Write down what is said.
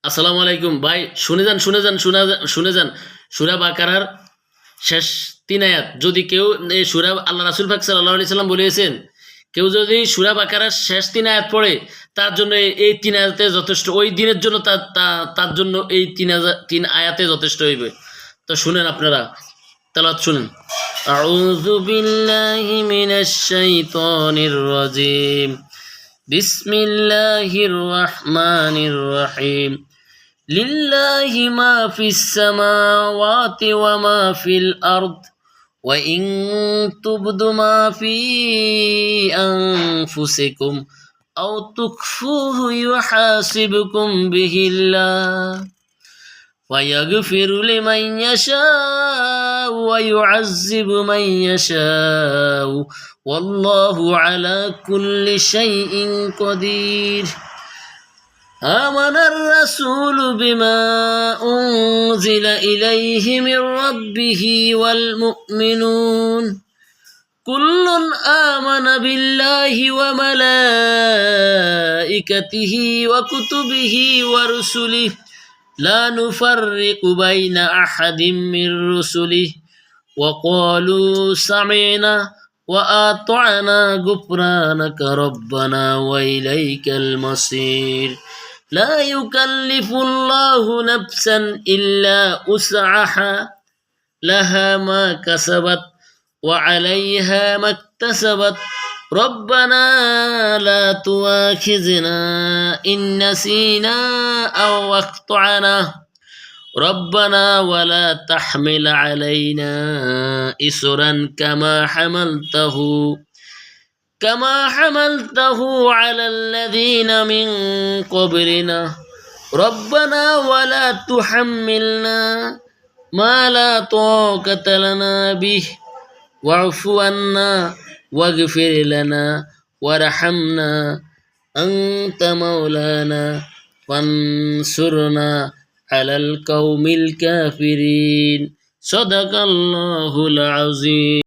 আসসালামু আলাইকুম ভাই, শুনে যান সূরা বাকারার শেষ ৩ আয়াত। যদি কেউ এই সূরা, আল্লাহ রাসূল পাক সাল্লাল্লাহু আলাইহি সাল্লাম বলেছেন, কেউ যদি সূরা বাকারার শেষ ৩ আয়াত পড়ে, তার জন্য এই ৩ আয়াতে যথেষ্ট। ওই দিনের জন্য তার জন্য এই ৩ আয়াতে যথেষ্ট হইবে। তো শুনেন, আপনারা তেলাওয়াত শুনেন। আউযু বিল্লাহি মিনাশ শাইতানির রাজিম। বিসমিল্লাহির রহমানির রহিম। لله ما في السماوات وما في الأرض وإن تبدوا ما في أنفسكم أو تخفوه يحاسبكم به الله ويغفر لمن يشاء ويعذب من يشاء والله على كل شيء قدير. آمن الرسول بما أنزل إليه من ربه والمؤمنون كل آمن بالله وملائكته وكتبه ورسله لا نفرق بين أحد من رسله وقالوا سمعنا وأطعنا غفرانك ربنا وإليك المصير. لا يكلف الله نفسا إلا وسعها لها ما كسبت وعليها ما اكتسبت ربنا لا تؤاخذنا إن نسينا أو أخطأنا ربنا ولا تحمل علينا إصرا كما حملته على الذين من قبلنا ربنا ولا تحملنا ما لا طاقة لنا به واعف عنا واغفر لنا وارحمنا أنت مولانا فانصرنا على القوم الكافرين. صدق الله العظيم.